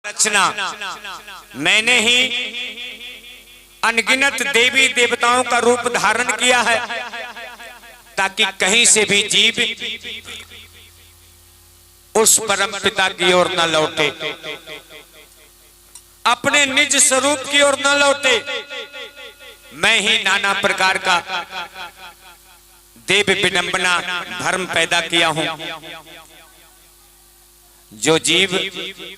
रचना मैंने ही अनगिनत देवी देवताओं का रूप धारण किया है ताकि कहीं से भी जीव उस परम पिता की ओर न लौटे, अपने निज स्वरूप की ओर न लौटे। मैं ही नाना प्रकार का देव विडंबना धर्म पैदा किया हूं। जो जीव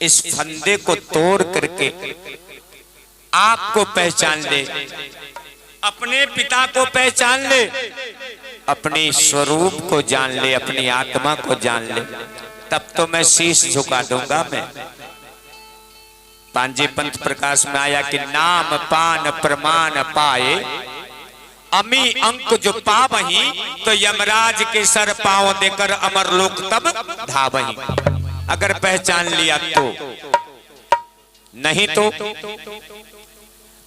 इस फंदे को तोड़ करके आपको पहचान ले, अपने पिता को पहचान ले, अपने स्वरूप को जान ले, अपनी आत्मा को जान ले, तब तो मैं शीश झुका दूंगा। मैं पांजे पंथ प्रकाश में आया कि नाम पान प्रमाण पाए अमी अंक जो पावही, तो यमराज के सर पांव देकर अमर लोक तब धावही। अगर पहचान लिया तो, नहीं तो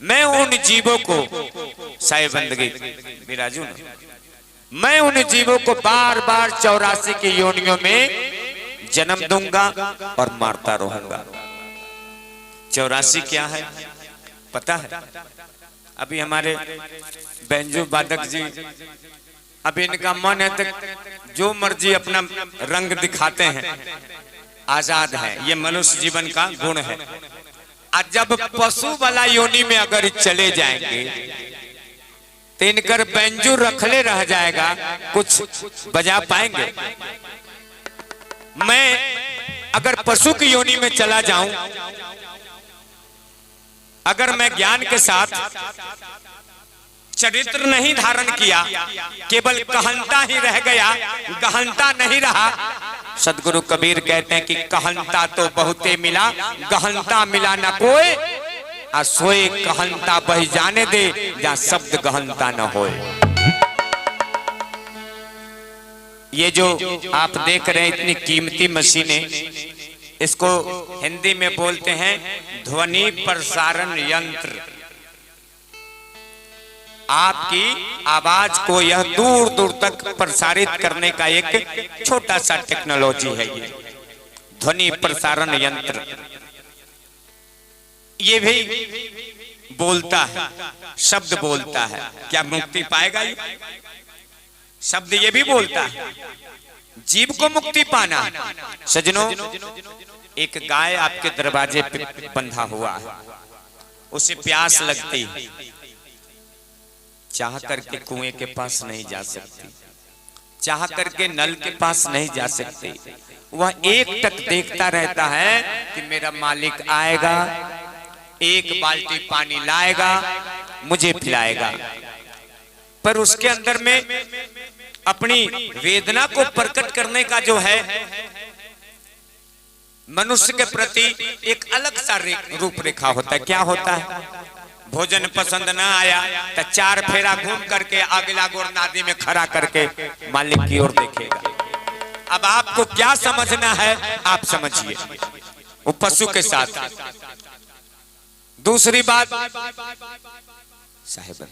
मैं उन जीवों को साहिब बंदगी बिराजू न, मैं उन जीवों को बार बार 84 की योनियों में जन्म दूंगा और मारता रहूंगा। 84 क्या है पता है? अभी हमारे बैंजो वादक जी, अभी इनका मन है तो जो मर्जी अपना रंग दिखाते हैं, आजाद है, ये मनुष्य जीवन का गुण है। आज जब पशु वाला योनि में अगर चले जाएंगे तो इनकर बैंजो रखले रह जाएगा, कुछ बजा पाएंगे? मैं अगर पशु की योनि में चला जाऊं, अगर मैं ज्ञान के साथ चरित्र नहीं धारण किया, केवल कहनता ही रह गया, गहनता नहीं रहा। सदगुरु कबीर कहते हैं कि कहनता तो बहुते मिला, गहनता मिला न कोई, आ सोए कहनता बह जाने दे जहां शब्द गहनता न होए। ये जो आप देख रहे हैं इतनी कीमती मशीनें, इसको हिंदी में बोलते हैं ध्वनि प्रसारण यंत्र। आपकी आवाज को यह दूर दूर तक प्रसारित करने का एक छोटा सा टेक्नोलॉजी है ये ध्वनि प्रसारण यंत्र। ये भी बोलता है, शब्द बोलता है। क्या मुक्ति पाएगा ये? शब्द ये भी बोलता है। जीव को मुक्ति पाना, सजनों, एक गाय आपके दरवाजे पे बंधा हुआ है, उसे प्यास लगती है, चाह करके कुएं के पास नहीं जा सकती, चाह करके नल के पास नहीं जा सकती। वह एक टक देखता रहता है कि मेरा मालिक आएगा, एक बाल्टी पानी लाएगा, मुझे पिलाएगा। पर उसके अंदर में अपनी वेदना को प्रकट करने का जो है मनुष्य के प्रति एक अलग सा रूपरेखा होता है। क्या होता है? भोजन पसंद ना आया तो 4 फेरा घूम करके अगला गोर नादी में खड़ा करके मालिक की ओर देखेगा। अब आपको क्या समझना है आप समझिए, वो पशु के साथ। दूसरी बात, साहिब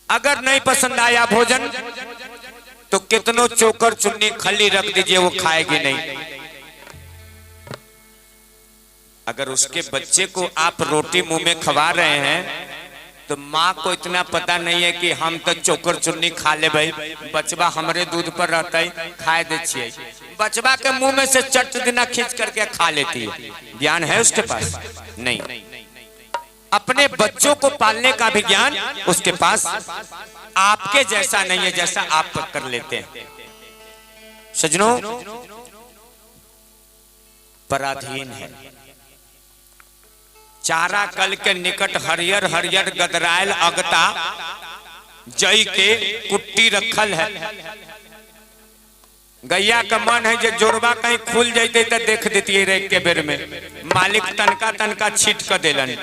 अगर नहीं पसंद आया भोजन तो कितनों चोकर चुन्नी खली रख दीजिए, वो खाएगी नहीं। अगर उसके बच्चे को आप रोटी मुंह में खवा रहे हैं तो माँ को इतना पता नहीं है कि हम तो चोकर चुन्नी खा ले भाई, बचवा हमरे दूध पर रहता है, खाए दे छिए। बचवा के मुंह में से चट दिना खींच करके खा लेती है। ज्ञान है उसके पास? नहीं। अपने बच्चों को पालने का भी ज्ञान उसके पास आपके जैसा नहीं है, जैसा आप कर लेते हैं। सजनों, पराधीन है। चारा कल के निकट हरियर हरियर गदरायल अगता जई के कुट्टी रखल है। गैया का मन है जो जोरबा कहीं खुल जाते तो देख देती है रेख के बेर में, मालिक तनका तनका छीट कर देलन।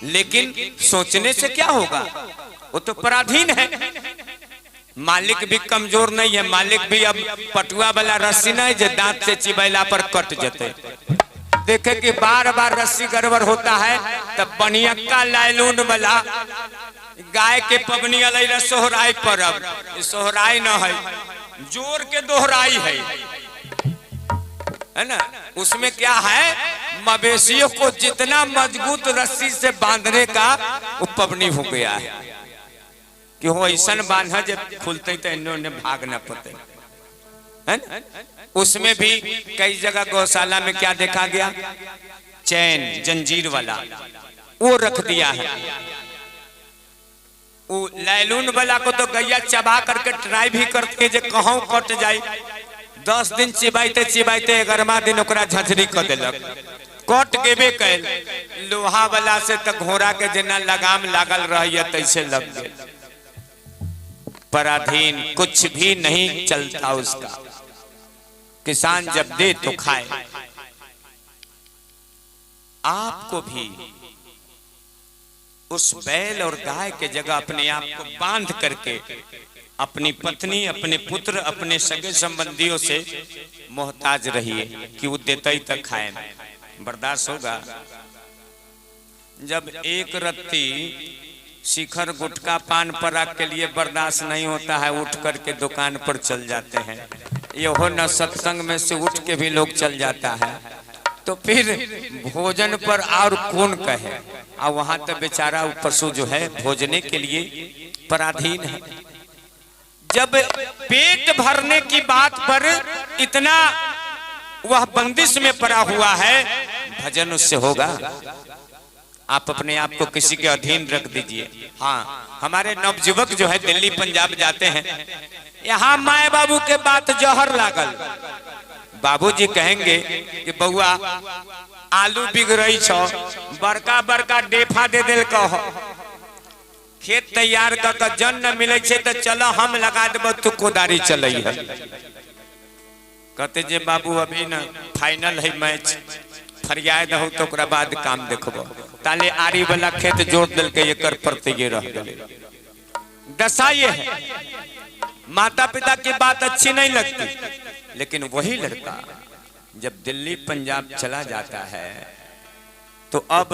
लेकिन सोचने से क्या होगा? वो तो पराधीन है। मालिक भी कमजोर नहीं है, मालिक भी अब पटुआ वाला रस्सी नहीं जो दांत से चिबैला पर कट जाते। देखे कि बार बार रस्सी गड़बड़ होता है तब बनियक्का लाइलून वाला गाय के पबनी अलग सोहराई परब, सोहराई न है, जोर के दोहराई है ना। उसमें क्या है? मवेशियों को जितना मजबूत रस्सी से बांधने का वो पबनी हो गया है कि वो ऐसा बांधा जब खुलते तो इन्होंने भाग न पते। उसमें भी कई जगह गौशाला में क्या देखा गया, चैन जंजीर वाला वो रख दिया है। वो लैलून वाला को तो गैया चबा करके ट्राई भी करके जे कहूं कट जाए, 10 दिन चिबाइते चिबाइते 11वां दिन ओकरा झंझरी कर देलक, कट गेबे कैल। लोहा वाला से तो घोड़ा के जना लगाम लागल रही तैसे लग गए। पराधीन कुछ भी नहीं चलता उसका। किसान जब दे तो खाए। आपको भी उस बैल और गाय के जगह अपने आप को बांध करके अपनी पत्नी, अपने पुत्र, अपने सगे संबंधियों से मोहताज रहिए कि वो देते ही तक खाए। बर्दाश्त होगा? जब एक रत्ती शिखर गुटखा पान पराग के लिए बर्दाश्त नहीं होता है, उठ करके दुकान पर चल जाते हैं। यहो न सत्संग में से उठ के भी लोग चल जाता है, तो फिर भोजन पर और कौन कहे। और वहां तो बेचारा पशु जो है भोजने के लिए पराधीन है। जब पेट भरने की बात पर इतना वह बंदिश में पड़ा हुआ है, भजन उससे होगा? आप अपने आप को किसी के अधीन रख दीजिए। हाँ, हमारे नवयुवक जो है दिल्ली पंजाब जाते हैं, यहाँ माए बाबू के बात जहर लागल। बाबूजी कहेंगे कि बउआ आलू बिग रही छो, बड़का बड़का डेफा दे दिल कह, खेत तैयार कर जन न मिले छे तो चलो हम लगा देबो, तू कोदारी चलई है। कहते जे बाबू अभी न फाइनल है मैच, फरियाद हो तो ओकरा बाद काम देखबो। ताले आरी वाला खेत जोड़ दिल के एकर प्रति ये रह गए। दशा ये है, माता पिता की बात अच्छी नहीं लगती, लेकिन वही लड़का जब दिल्ली पंजाब चला जाता है तो अब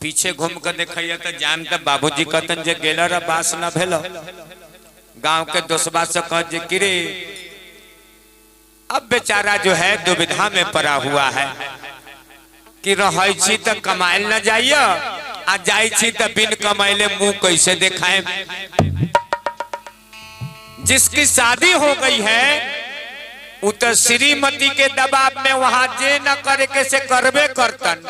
पीछे घूम कर देखिए तो जान तब बाबूजी कहतन जे गेला रा बास न भेलो, गांव के दोस्तबा से कह जे किरे। अब बेचारा जो है दुविधा में पड़ा हुआ है कि रही छी तो कमाइल न जाइए, आ जाई छी तो बिन कमाइले मुंह कैसे दिखाए। जिसकी शादी हो गई है उतर श्रीमती के दबाव में वहां जे न करे के से करबे करतन।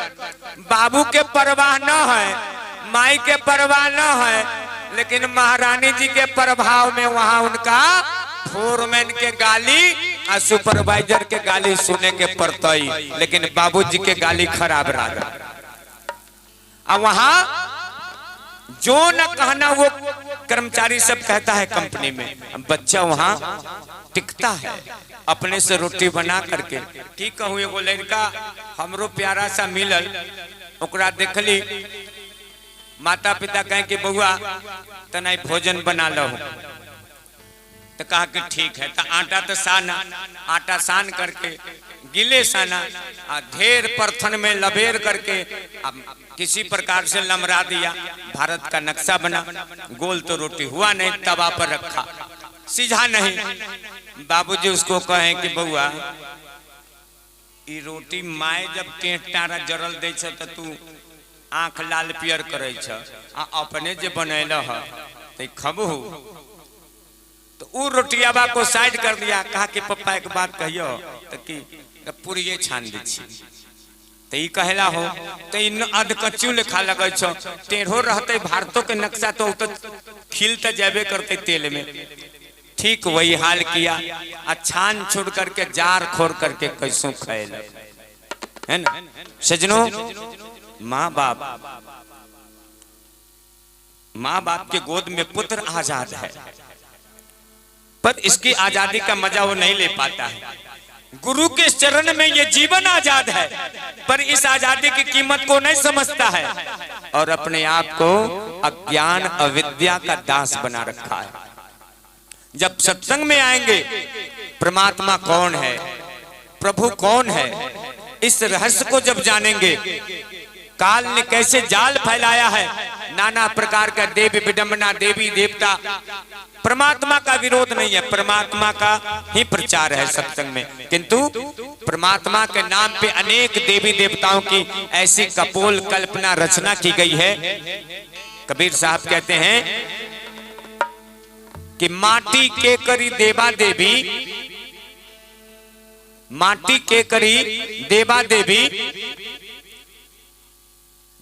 बाबू के परवाह न है, माई के परवाह न है, लेकिन महारानी जी के प्रभाव में वहां उनका फोरमैन के गाली और सुपरवाइजर के गाली सुने के पड़तई, लेकिन बाबूजी के गाली खराब रहा। और वहां जो न कहना वो कर्मचारी सब कहता है कंपनी में। बच्चा वहां टिकता है अपने से रोटी बना करके। की कहूँ, एगो लड़का हमरो प्यारा सा मिलल, ओकरा देखली, माता पिता कहे कि बउआ तनाई भोजन बना लो, तो कहा कि ठीक है। तो आटा तो साना, आटा सान करके गिले साना ढेर परथन में लबेर करके किसी प्रकार से लमरा दिया। भारत का नक्शा बना, गोल तो रोटी हुआ नहीं, तवा पर रखा, सीधा नहीं। बाबूजी उसको कहे कि बउआ ई रोटी माए जब टेंट टारा जरल दे छ तो तू आंख लाल पियर करे छ, अपने जे बनैल ह तो खबू। तो उ रोटियाबा को साइड कर दिया, कहा कि पप्पा एक बात कहियो, तो कि पूरी छान दी छी। तो ई कहला हो तो इन अध कच्चू लेखा लगे छो, टेढ़ो रहते भारतों के नक्शा तो खिलते जाबे करते तेल में। ठीक वही हाल किया, छान छोड़ करके जार खोर करके कैसो खाएल है ना। सजनों, माँ बाप के गोद में पुत्र आजाद है, पर इसकी आजादी का मजा वो नहीं ले पाता है। गुरु के चरण में ये जीवन आजाद है, पर इस आजादी की कीमत को नहीं समझता है और अपने आप को अज्ञान अविद्या का दास बना रखा है। जब सत्संग में आएंगे, परमात्मा कौन है, प्रभु कौन है, इस रहस्य को जब जानेंगे, काल ने कैसे जाल फैलाया है, नाना प्रकार का देवी विडंबना, देवी देवता। परमात्मा का विरोध नहीं है, परमात्मा का ही प्रचार है सत्संग में, किंतु परमात्मा के नाम पे अनेक देवी देवताओं की ऐसी कपोल कल्पना रचना की गई है। कबीर साहब कहते हैं कि माटी के करी देवा देवी, माटी के करी देवा देवी,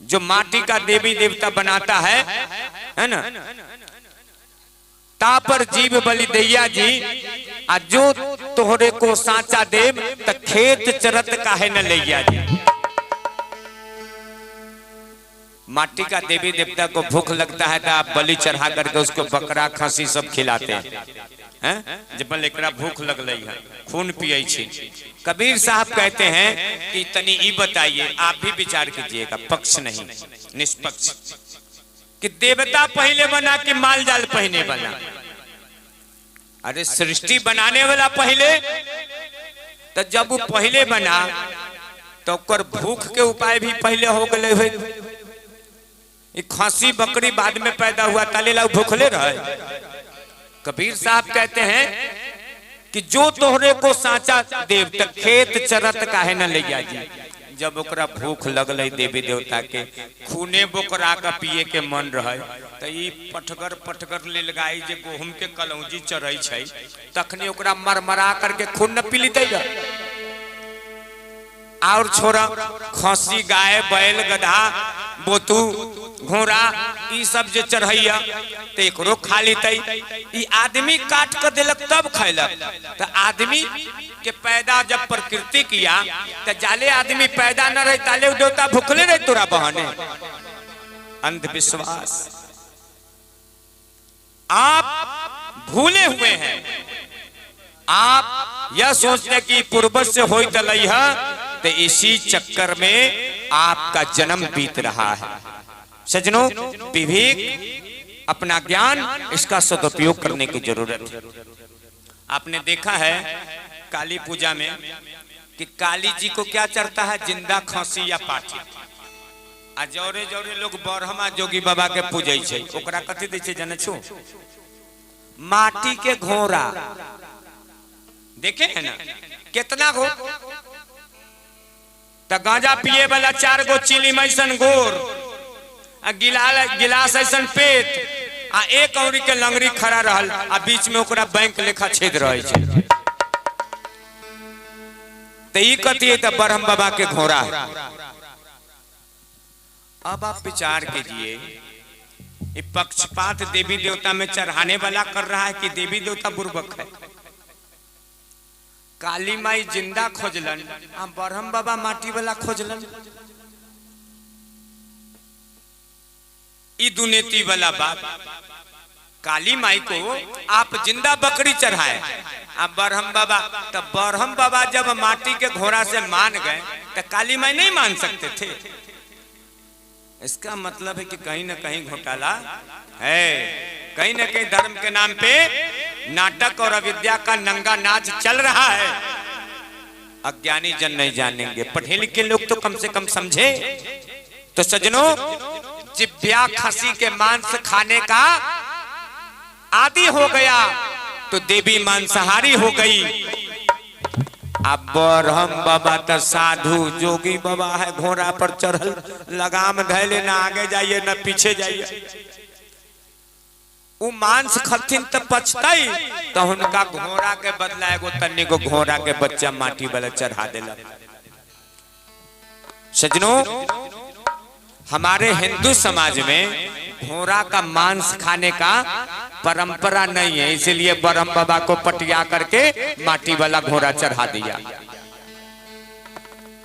जो माटी का देवी देवता बनाता है ना, ता पर जीव बलि दैया जी, आ जो तोहरे को साचा देव त खेत चरत काहे न लैया जी। माटी का देवी देवता को भूख लगता है तो आप बलि चढ़ा करके उसको बकरा खसी सब खिलाते हैं, जब एकरा भूख लग रही है, खून पिए छी। कबीर साहब कहते हैं कि तनी ई बताइए, आप भी विचार कीजिएगा, पक्ष नहीं निष्पक्ष, कि देवता पहले बना कि माल जाल पहले बना? अरे सृष्टि बनाने वाला पहले, तो जब वो पहले बना तो कर भूख के उपाय भी पहले हो गए हुए। खसी बकरी बाद में पैदा हुआ, ताले लाउ भूखले रहे। कबीर साहब कहते हैं कि जो तोहरे को साचा देव तक खेत चरत काहे न ले जा जी। जब ओकरा भूख लगल देवी देवता के, खूने बोकरा का पिए के मन रहे, तो ई पटगर पटगर ले लगाई जे गहूम के कलौजी चढ़ई छै, तखनी ओकरा मरमरा करके खून न पी लेते। और छोरा खसी गाय बैल गधा बोतू घोड़ा ई सब जे चढ़ैया तो एकरो खा लेते। ई आदमी काट कर दिलक तब खैलक। तो आदमी के पैदा जब प्रकृति किया तो जाले आदमी पैदा न रहे ताले देवता भूखले रहे तोरा बहने। अंधविश्वास आप भूले हुए हैं। आप यह सोचते कि पूर्वज से हो तलई है, तो इसी चक्कर में आपका जन्म बीत रहा है। सज्जनों, विवेक, अपना ज्ञान, इसका सदुपयोग करने की जरूरत है। आपने देखा है काली पूजा में कि काली जी को क्या चढ़ता है? जिंदा खसी या पाठी। आ जौरे जौरे लोग बरहमा जोगी बाबा के पूजे छै, ओकरा कथी दै छै जाने छो? माटी के घोड़ा। देखे है ना कितना घोर, तो गांजा पिए वाला 4 गो चिली मैसन गोर, गिलास ऐसन पेट, आ एक औरी के लंगड़ी खड़ा रहल, आ बीच में ओकरा बैंक लेखा छेद रहे छै। तो ई कथी है? तो ब्रह्म बाबा के घोड़ा है। अब आप विचार कीजिए, ये पक्षपात देवी देवता में चढ़ाने वाला कर रहा है कि देवी देवता बुर्बक है? काली माई जिंदा खोजलन, ब्रह्म बाबा माटी वाला खोजलन। ई दुनेती वाला बात। काली माई को आप जिंदा बकरी चढ़ाए, अब ब्रह्म बाबा, तो ब्रह्म बाबा जब माटी के घोड़ा से मान गए तो काली माई नहीं मान सकते थे। इसका मतलब है कि कहीं ना कहीं घोटाला है, कहीं ना कहीं धर्म के नाम पे नाटक और अविद्या का नंगा नाच चल रहा है। अज्ञानी जन नहीं जानेंगे, पढ़े लिखे लोग तो कम से कम समझे। तो सज्जनों, जिब्या खसी के मांस खाने का आदि हो गया तो देवी मांसाहारी हो गई। अब ब्रह्म बाबा तो साधु जोगी बाबा है, घोड़ा पर चढ़ल, लगाम धैले, ना आगे जाइए ना पीछे जाइए। वो मांस खथिन तो पछतई, तो उनका घोड़ा के बदला एगो तन्नी को घोड़ा के बच्चा माटी वाला चढ़ा देला। सज्जनों, हमारे हिंदू समाज में घोड़ा का मांस खाने का परंपरा नहीं है, इसलिए ब्रह्म बाबा को पटिया करके माटी वाला घोड़ा चढ़ा दिया।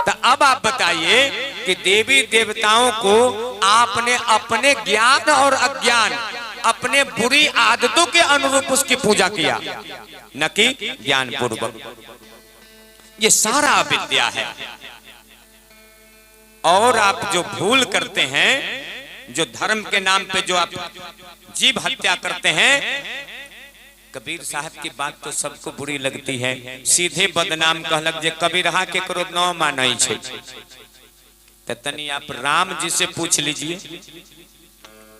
तो अब आप बताइए कि देवी देवताओं को आपने अपने ज्ञान और अज्ञान, अपने बुरी आदतों के अनुरूप उसकी पूजा किया, न कि ज्ञान पूर्वक। ये सारा अविद्या है। और आप जो भूल करते हैं, जो धर्म के नाम पे जो आप जीव हत्या करते हैं, कबीर साहब की बात तो सबको बुरी लगती है। सीधे बदनाम कहलक जे कबीरहा के करो न मानै छै। तनी आप राम जी से पूछ लीजिए,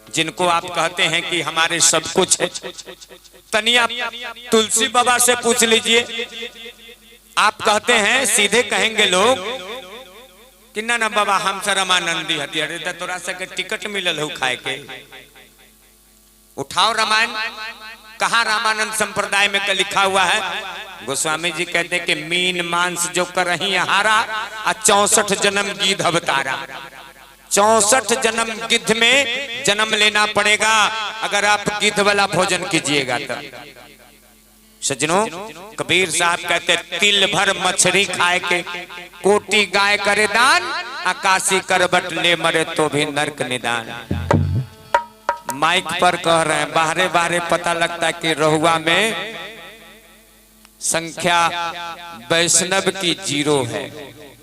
जिनको आप कहते हैं कि हमारे सब कुछ है। तनिया तुलसी बाबा से पूछ लीजिए, आप कहते हैं, सीधे कहेंगे लोग कि ना ना बाबा हमसे रामानंदी हती, अरे तोरा से के टिकट मिलल हो खाए के, उठाओ रामायण। कहा रामानंद संप्रदाय में लिखा हुआ है? गोस्वामी जी कहते हैं कि मीन मांस जो कर रही हारा, 64 जन्म गिद्ध अवतारा। 64 जन्म गिद्ध में जन्म लेना पड़ेगा अगर आप गिद्ध वाला भोजन कीजिएगा तो। सज्जनों, कबीर साहब कहते तिल भर मछली खाए के कोटि गाय करे दान, आकाशी करबट ले मरे तो भी नरक निदान। माइक पर कह रहे हैं, बाहरे बाहरे पता लगता है कि रहुआ में संख्या वैष्णव की 0 है।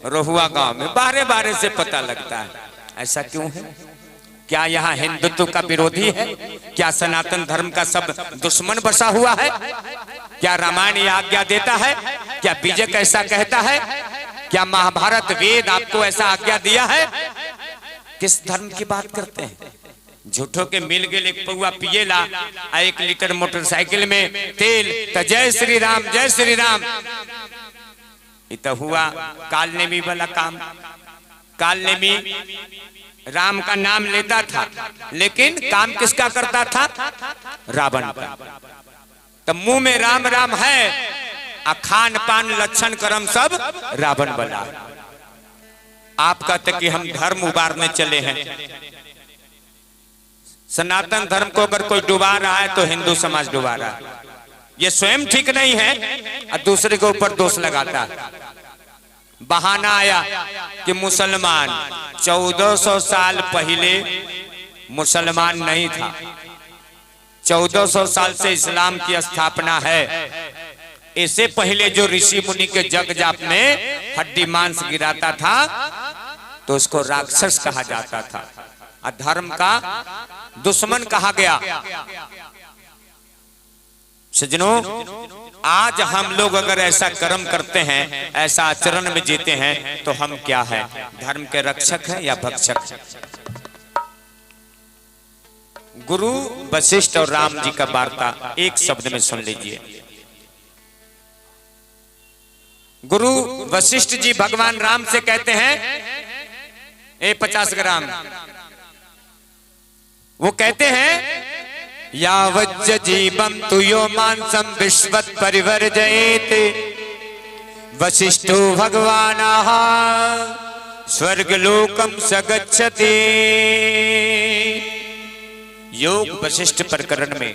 रहुआ गांव में बाहरे बाहरे से पता लगता है। ऐसा क्यों है? क्या यहाँ हिंदुत्व का विरोधी है? क्या सनातन धर्म का सब दुश्मन बसा हुआ है? क्या रामायण ये आज्ञा देता है? क्या बीजे कैसा कहता है? क्या महाभारत वेद आपको ऐसा आज्ञा दिया है? किस धर्म की बात करते हैं? झूठों के मिल गए एक पौआ पिएला, 1 लीटर मोटरसाइकिल में तेल, तो जय श्री राम जय श्री राम। इत हुआ कालनेमी वाला काम। कालनेमी राम का नाम लेता था, लेकिन काम किसका करता था? रावण का। तो मुंह में राम राम है, खान पान लक्षण कर्म सब रावण वाला। आप कहते कि हम धर्म उबारने चले हैं। सनातन धर्म को अगर कोई डुबा रहा है तो हिंदू समाज डुबा रहा है। ये स्वयं ठीक नहीं है और दूसरे के ऊपर दोष लगाता है। बहाना आया कि मुसलमान 1400 साल पहले मुसलमान नहीं था, 1400 साल से इस्लाम की स्थापना है। इससे पहले जो ऋषि मुनि के जग जाप में हड्डी मांस गिराता था तो उसको राक्षस कहा जाता था, धर्म का दुश्मन कहा गया। सज्जनों, आज हम लोग अगर ऐसा कर्म करते हैं, ऐसा आचरण में जीते हैं, तो हम क्या है? धर्म के रक्षक हैं या भक्षक? गुरु वशिष्ठ और राम जी का वार्ता एक शब्द में सुन लीजिए। गुरु वशिष्ठ जी भगवान राम से कहते हैं, 50 ग्राम। वो कहते हैं, यावज्ज जीवम तुयो मांसम विश्वत परिवर्जयेत वशिष्ठो भगवानः स्वर्गलोकम सगच्छति। योग वशिष्ठ प्रकरण में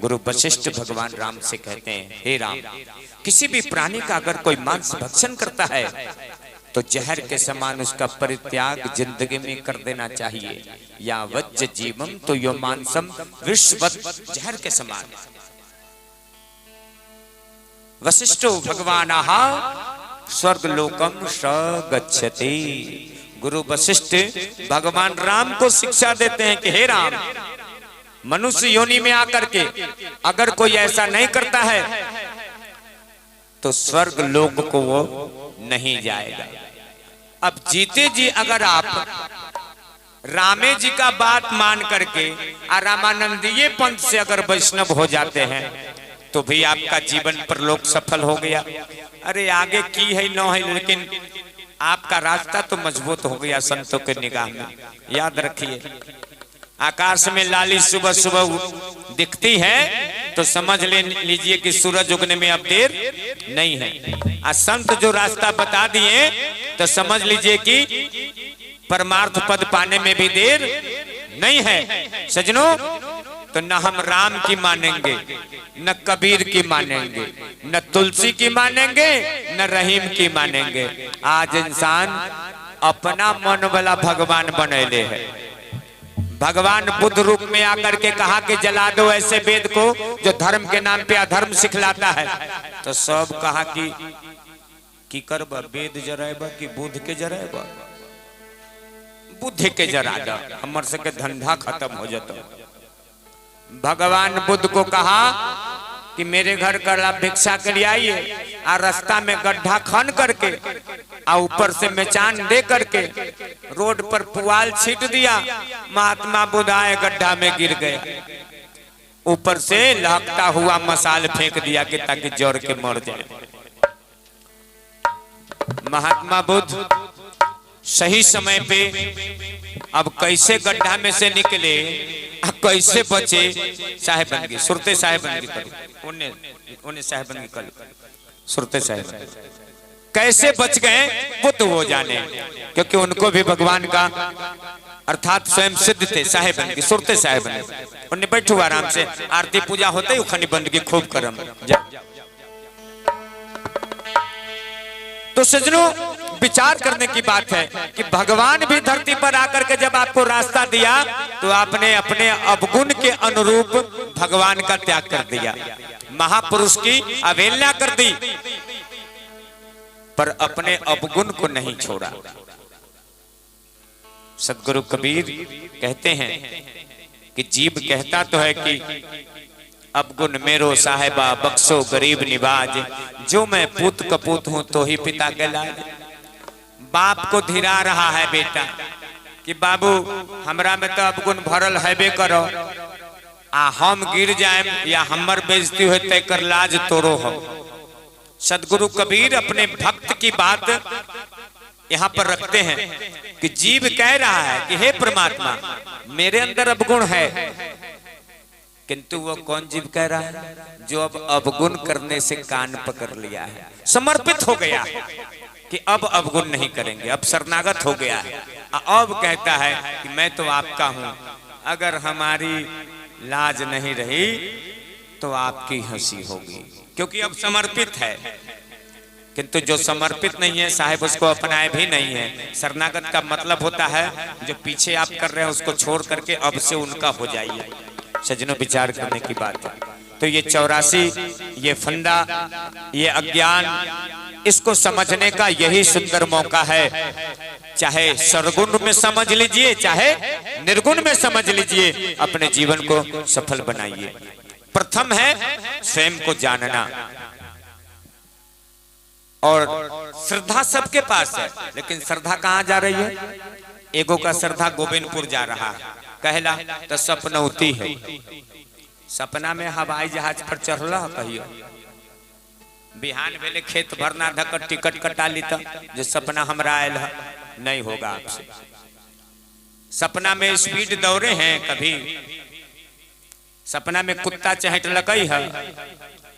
गुरु वशिष्ठ भगवान राम से कहते हैं, हे राम, किसी भी प्राणी का अगर कोई मांस भक्षण करता है तो जहर के समान उसका परित्याग जिंदगी में कर देना चाहिए। या वज्ज जीवम तो यो मांसम विश्वत, जहर के समान। वशिष्ठो भगवानः स्वर्गलोकम सगच्छति। गुरु वशिष्ठ भगवान राम को शिक्षा देते हैं कि हे राम, मनुष्य योनि में आकर के अगर कोई ऐसा नहीं करता है तो स्वर्ग लोक को वो नहीं जाएगा। अब जीते जी अगर आप रामे जी का बात मान करके और रामानंदीय पंथ से अगर वैष्णव हो जाते हैं तो भी आपका जीवन पर लोक सफल हो गया। अरे आगे की है न है, लेकिन आपका रास्ता तो मजबूत हो गया संतों के निगाह में। याद रखिए, आकाश में लाली सुबह सुबह दिखती है तो समझ लीजिए कि सूरज उगने में अब देर नहीं है। और संत जो रास्ता बता दिए तो समझ लीजिए कि परमार्थ पद पाने में भी देर नहीं है। सजनों, तो न हम राम की मानेंगे, न कबीर की मानेंगे, न तुलसी की मानेंगे, न रहीम की मानेंगे। आज इंसान अपना मन वाला भगवान बनैले है। भगवान बुद्ध रूप में आकर के कहा कि जला दो ऐसे वेद को जो धर्म के नाम पे अधर्म सिखलाता है, तो सब कहा कि करब वेद जराब कि बुद्ध के जराब? बुद्ध के जरा दो, हमर सबके धंधा खत्म हो जाता। भगवान बुद्ध को कहा कि मेरे घर का भिक्षा के लिए आइए और रास्ता में गड्ढा खन करके ऊपर से मेचान दे करके रोड पर पुआल छीट दिया, महात्मा बुद्ध आए गड्ढा में गिर गए। ऊपर से लहकता हुआ मसाल फेंक दिया कि ताकि जोर के मर जाए। महात्मा बुद्ध सही समय पे अब कैसे गड्ढा में से निकले, कैसे बचे, साहेबंदी सुरते साहेबंदी करो, उन्हें साहेबंदी करो, सुरते साहेब कैसे बच गए वो तो वो जाने, क्योंकि उनको भी भगवान का अर्थात स्वयं सिद्ध थे। साहेबंदी सुरते साहेबंदी उन्हें बैठो आराम से, आरती पूजा होते ही उखनी बंदगी खूब करम। तो सजनों विचार करने की बात है कि भगवान भी धरती पर आकर के जब आपको रास्ता दिया तो आपने अपने अवगुण के अनुरूप भगवान का त्याग कर दिया, महापुरुष की अवहेलना कर दी, पर अपने अवगुण को नहीं छोड़ा। सदगुरु कबीर कहते हैं कि जीव कहता तो है कि अवगुण मेरो साहिबा बख्शो गरीब निवाज, जो मैं पूत कपूत हूं तो ही पिता कहलाए। बाप को धीरा रहा है बेटा कि बाबू हमरा में तो अवगुण भरल हैबे करो, हम गिर जाए या हमर बेइज्जती हो तेकर लाज तोरो हो। सदगुरु कबीर अपने भक्त की बात यहाँ पर रखते हैं कि जीव कह रहा है कि हे परमात्मा मेरे अंदर अवगुण है, किंतु वो कौन जीव कह रहा है? जो अब अवगुण करने से कान पकड़ लिया है, समर्पित हो गया है कि अब अवगुण नहीं करेंगे, अब शरणागत हो गया है। अब कहता है कि मैं तो आपका हूं, अगर हमारी लाज नहीं रही तो आपकी हंसी होगी, क्योंकि अब समर्पित है। किंतु जो समर्पित नहीं है साहेब उसको अपनाए भी नहीं है। शरणागत का मतलब होता है जो पीछे आप कर रहे हैं उसको छोड़ करके अब से उनका हो जाइए। सजनों विचार करने की बात है। तो ये 84 ये फंदा, ये अज्ञान, इसको समझने का यही सुंदर मौका है। चाहे सरगुण में समझ लीजिए चाहे निर्गुण में समझ लीजिए, अपने जीवन को सफल बनाइए। प्रथम है स्वयं को जानना, और श्रद्धा सबके पास है, लेकिन श्रद्धा कहाँ जा रही है? एगो का श्रद्धा गोविंदपुर जा रहा है, कहला तो सपनौती है। सपना में हवाई जहाज पर चढ़ला कहियो, बिहान भेले खेत भरना धकर टिकट कटा ली तो जो सपना हमरा आयल है नहीं होगा आपसे। सपना में स्पीड दौड़े हैं, कभी सपना में कुत्ता चहट लकई है,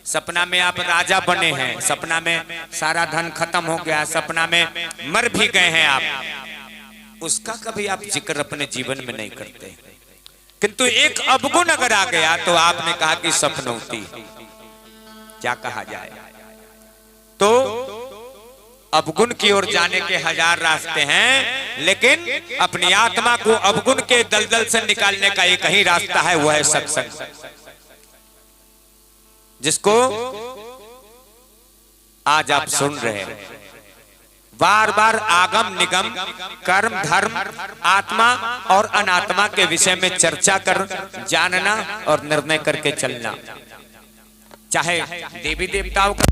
सपना में आप राजा बने हैं, सपना में सारा धन खत्म हो गया, सपना में मर भी गए हैं आप, उसका कभी आप जिक्र अपने जीवन में नहीं करते। किंतु एक अवगुण अगर आ गया तो आपने कहा कि सपनौती, क्या कहा जाए। तो अवगुण की ओर जाने के 1000 रास्ते हैं, लेकिन अपनी आत्मा को अवगुण के दलदल से निकालने का एक ही रास्ता है, वह है सत्संग, जिसको आज आप सुन रहे हैं। बार बार आगम निगम कर्म धर्म आत्मा और अनात्मा के विषय में चर्चा कर जानना और निर्णय करके चलना। चाहे देवी देवताओं का